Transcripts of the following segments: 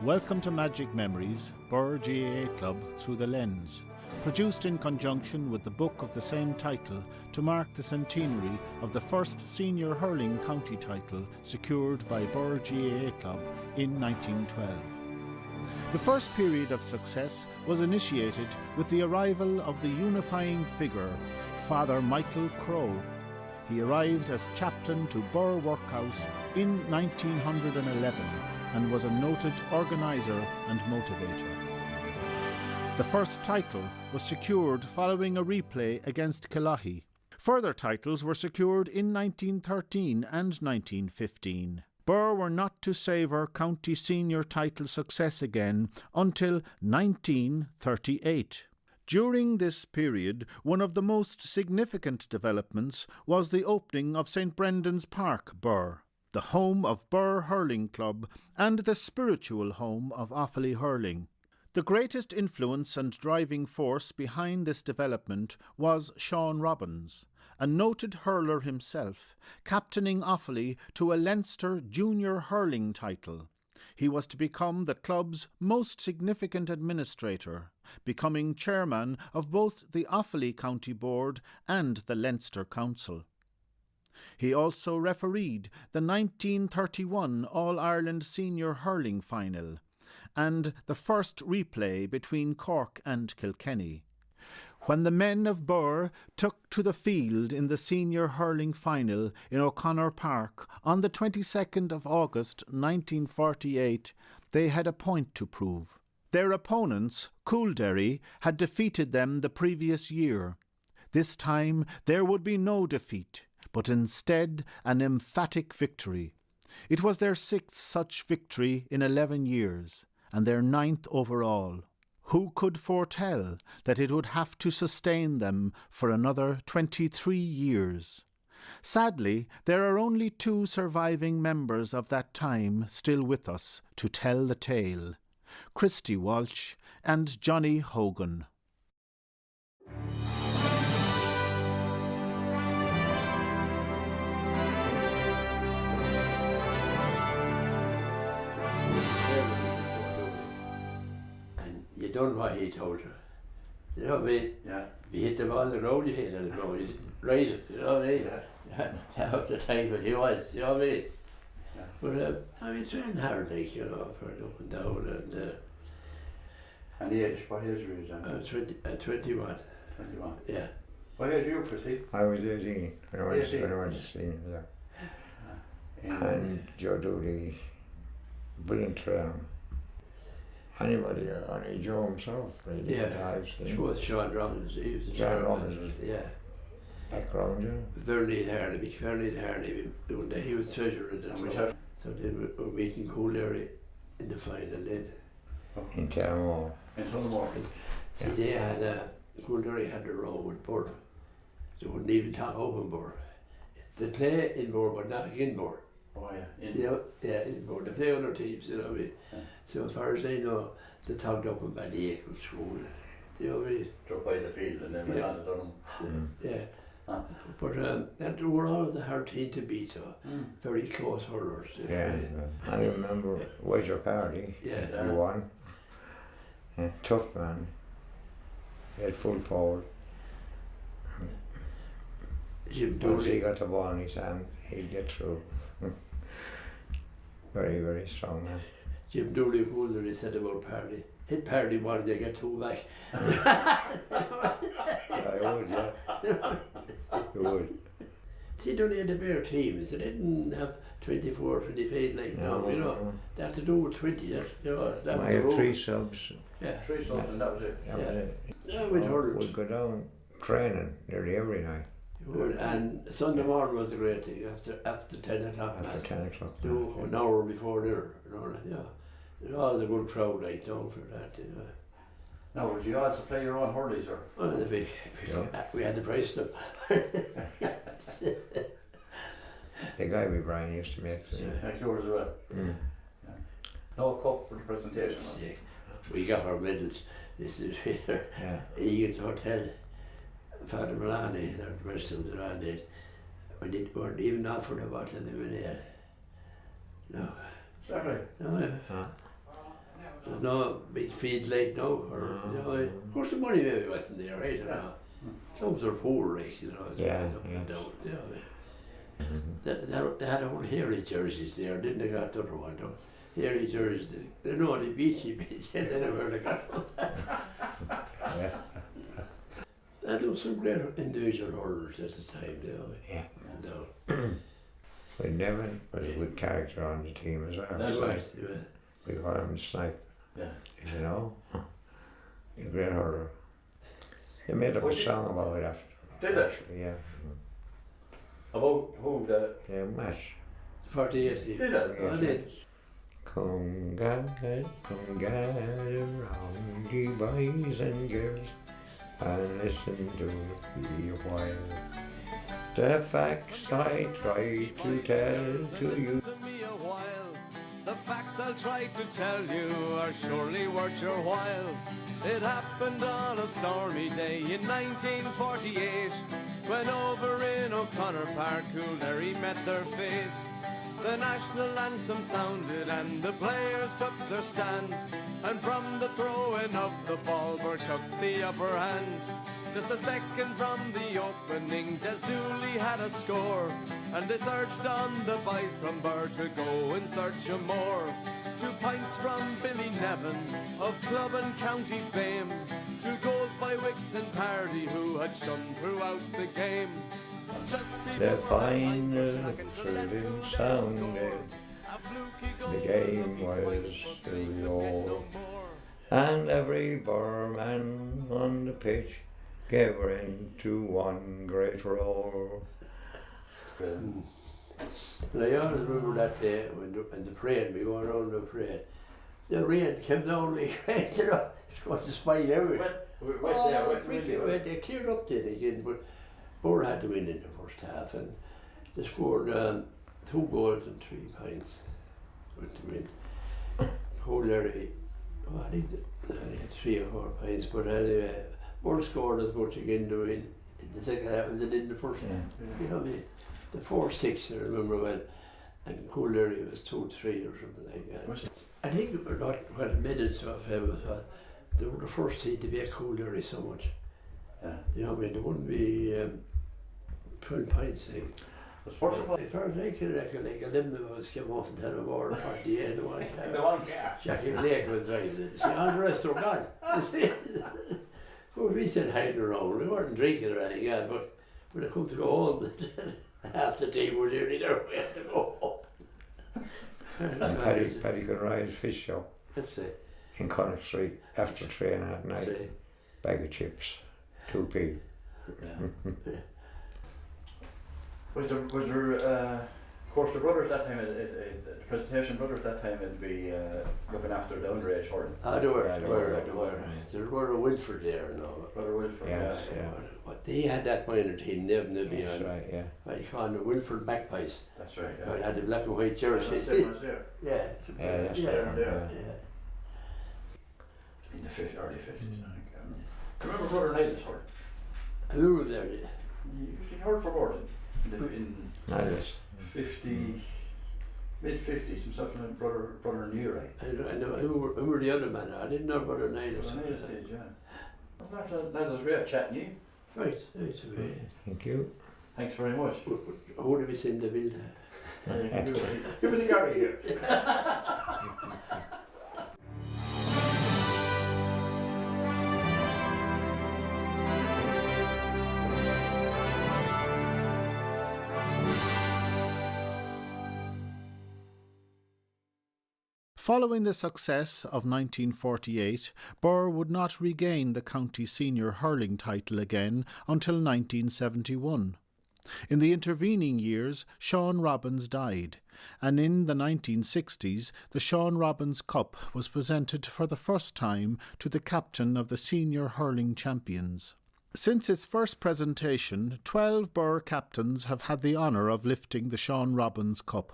Welcome to Magic Memories, Birr GAA Club Through the Lens, produced in conjunction with the book of the same title to mark the centenary of the first senior hurling county title secured by Birr GAA Club in 1912. The first period of success was initiated with the arrival of the unifying figure, Father Michael Crowe. He arrived as chaplain to Birr Workhouse in 1911 and was a noted organiser and motivator. The first title was secured following a replay against Killahee. Further titles were secured in 1913 and 1915. Birr were not to savour county senior title success again until 1938. During this period, one of the most significant developments was the opening of St Brendan's Park, Birr, the home of Birr Hurling Club and the spiritual home of Offaly Hurling. The greatest influence and driving force behind this development was Sean Robbins, a noted hurler himself, captaining Offaly to a Leinster junior hurling title. He was to become the club's most significant administrator, becoming chairman of both the Offaly County Board and the Leinster Council. He also refereed the 1931 All-Ireland Senior Hurling Final and the first replay between Cork and Kilkenny. When the men of Birr took to the field in the Senior Hurling Final in O'Connor Park on the 22nd of August 1948, they had a point to prove. Their opponents, Coolderry, had defeated them the previous year. This time there would be no defeat, but instead an emphatic victory. It was their sixth such victory in 11 years, and their ninth overall. Who could foretell that it would have to sustain them for another 23 years? Sadly, there are only two surviving members of that time still with us to tell the tale: Christy Walsh and Johnny Hogan. You done what he told you. You know what I mean? Yeah. If you hit the ball on the ground, you hit it on the ground. You raise it, you know what I mean? Yeah. That was the type of he was, you know what I mean? Yeah. But I mean, training hard, like, you know, for up and down. And the age, what age were you, John? 21. 21. Yeah. What age were you, Christy? I was 18 when I went 18. to senior, yeah. In, And Joe Dooley, brilliant trainer. Anybody, only Joe himself, really. Yeah. It was Sean Robbins. He was the Sean chairman. Robbins was Yeah. background, you know. Fairleigh Harley, he was treasurer at the and we time. have So then we were meeting Coolderry in the final then. In Tullamore. in Tullamore. See, they had Coolderry had the row with Birr. They wouldn't even talk over Birr. They play in Birr, but not in Birr. Oh yeah. In, Yeah, in Birr. They play other teams, you know what I mean? Yeah. So as far as they know, they talked up in Ballyacre School. You know what I mean? drove by the field and then went on to Dunham. Yeah. Ah. But and they were all the hard team to beat, so very close hurlers. You know what I Yeah. mean? I remember Wedger Party, Yeah. Yeah. he won. Yeah, tough man. He had full forward. Jim Once he Dooley. got the ball in his hand, he'd get through. Very, very strong man. Jim Dooley Coolderry said about Pardy. Hit Pardy one, they get two back. I would, yeah. You would. See, they only had the bare teams. They didn't have 24, 25 like now, you know. They had to do with 20, that's, you know, that was I the had rule. 3 subs. Yeah. 3 subs and that was it. That Yeah. was it. Yeah, we'd hurled. We'd go down training nearly every night You would. And Sunday morning was a great thing, after 10 o'clock after mass. 10 o'clock. Do an hour before dinner, you know, yeah. There's always a good crowd like down for that, you know. Now, would you also play your own hurleys or? Well, we had to price them. The guy with Brian used to make them. Like yours as well. Mm. No cup for the presentation. Yeah. We got our medals. This is here. Yeah. Egan's Hotel. Father Maloney, the rest of the around it. We weren't even offered a bottle of lemonade. No. Exactly. No, yeah. Huh? There's no big field like now. Or, you know, of course the money maybe wasn't there, right? You know. Clubs are poor, like, you know, as Yeah, up and yes. down. You know. They had all hairy jerseys there, didn't they? Got the other one, though. Hairy jerseys. They know they beat you, they never really got them. Yeah. And there were some great individual hurlers at the time, you know. Yeah. And, But Nevin was a good character on the team as well. That's Snipe. right, yeah. We call him Snipe, Yeah. you know. A great hurler. They made up a Was he- song about it after. Did they? Actually, yeah. About who the... Yeah, Mash. 48. Did they? Oh, did. Come gather round, ye boys and girls, and listen to me a while. The facts I try to tell to you. To me a while. The facts I'll try to tell you are surely worth your while. It happened on a stormy day in 1948 when over in O'Connor Park Coolderry met their fate. The national anthem sounded and the players took their stand, and from the throwing of the ball Burr took the upper hand. Just a second from the opening, Des Dooley had a score, and they surged on the bite from Burr to go in search of more. 2 pints from Billy Nevin of club and county fame, 2 goals by Wicks and Pardy who had shone throughout the game. Just The before half-time, final Bushnacken to let thrilling Coolderry sounded. score. A fluky goal The game by was White, but they still could all. get no more. And every barman on the pitch gave her into one great roar. And I always remember that day when the parade, we go around the parade. The rain came down like crazy, you know. It's got to spite everything. They cleared up then again, but Burr had to win in the first half, and they scored 2 goals and 3 points with the win. Coolderry, I think they had 3 or 4 points, but anyway, Burr scored as much again to win in the second half as they did in the first half. You know, the 4-6 I remember well, and Coolderry was 2-3 or something like that. Was it? I think it was not what it made it so famous was they were the first team to be a Coolderry so much. Yeah. You know what I mean? There wouldn't be 12 pints thing. Was first of all... As far as I can reckon, like 11 of us came off and 10 of our 48 and one The car. one car. Jackie Blake was driving it. See, all the rest were gone. But we said hiding around. We weren't drinking or anything, yeah, but when it come to go home, half the team were nearly there. We had to go home. And Paddy could ride his fish show Let's say. in Connacht Street after training at night. Say. Bag of chips, 2p. Yeah. Was there of course the brothers that time, the presentation brothers that time would be looking after the underage hurling. They were. Yeah, They they were. were. They were. There were a Wilford there, no. Brother Wilford, Yes, yeah. yeah. But they had that minor team, they'd be That's on. right, yeah. What you call the Wilford Magpies. That's right, But yeah. had the black and white jersey. That's the ones there. Yeah. Yeah, that's yeah. right, yeah. Yeah. In the early 50s, I think. Remember Brother Niles hurling? I remember there. He hurled for Gordon in Nice. 50, mid-50s, himself and brother Newry. I know who were the other man. I didn't know about her name or Brother something. Niles did, yeah. That was great chatting you. Right. Right. Thank you. Thanks very much. Who did we send the bill? You were the Gary here. Following the success of 1948, Burr would not regain the county senior hurling title again until 1971. In the intervening years, Sean Robbins died, and in the 1960s, the Sean Robbins Cup was presented for the first time to the captain of the senior hurling champions. Since its first presentation, 12 Burr captains have had the honour of lifting the Sean Robbins Cup.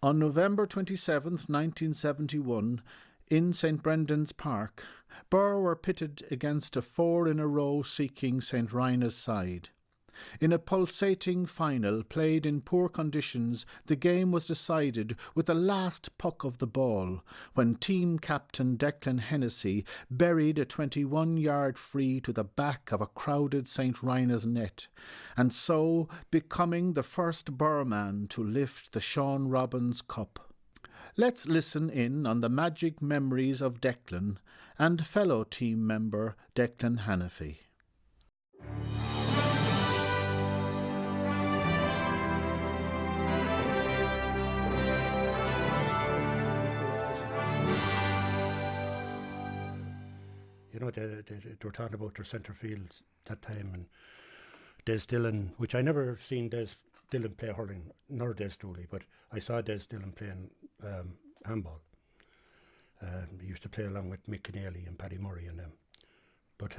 On November 27, 1971, in St Brendan's Park, Burr were pitted against a 4 in a row seeking St Rina's side. In a pulsating final played in poor conditions, the game was decided with the last puck of the ball, when team captain Declan Hennessy buried a 21-yard free to the back of a crowded St. Ryna's net, and so becoming the first Burman to lift the Sean Robbins Cup. Let's listen in on the magic memories of Declan and fellow team member Declan Hannafy. You know, they were talking about their centre fields that time, and Des Dillon, which I never seen Des Dillon play hurling, nor Des Dooley, but I saw Des Dillon playing handball. He used to play along with Mick Keneally and Paddy Murray and them. But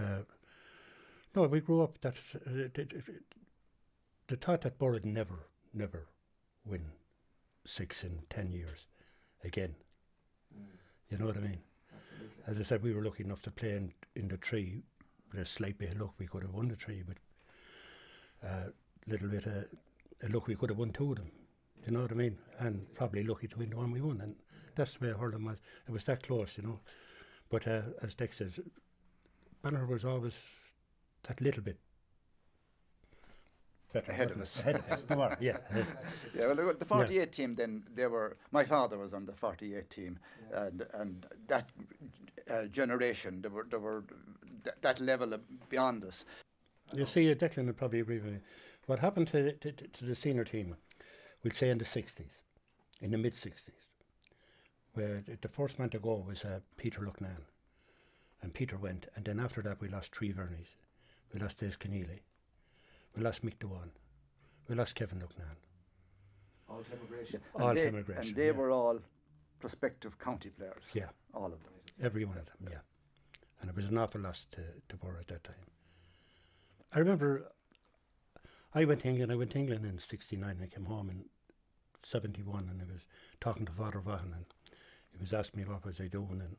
no, we grew up that the thought that Borough never win 6 in 10 years again. You know what I mean? Absolutely. As I said, we were lucky enough to play in the 3 with a slight bit of luck. We could have won the 3, but a little bit of luck, we could have won 2 of them. You know what I mean? And probably lucky to win the one we won. And that's the way hurling was. It was that close, you know. But as Dick says, Banner was always that little bit better. Ahead of us. Ahead of us. They were, yeah. Yeah, well, the 48 team then, my father was on the 48 team, and that generation, they were that level beyond us. You see, Declan would probably agree with me. What happened to the senior team, we'll say in the 60s, in the mid-60s, where the first man to go was Peter Lucknan. And Peter went, and then after that we lost 3 Vernies. We lost Des Keneally. We lost Mick Dewan. We lost Kevin Lucknan. All-time migration. All-time migration, and they were all prospective county players. Yeah. All of them. Every one of them, yeah. And it was an awful loss to Borough at that time. I remember I went to England in 69. I came home in 71, and I was talking to Father Vaughan, and he was asking me what was I doing, and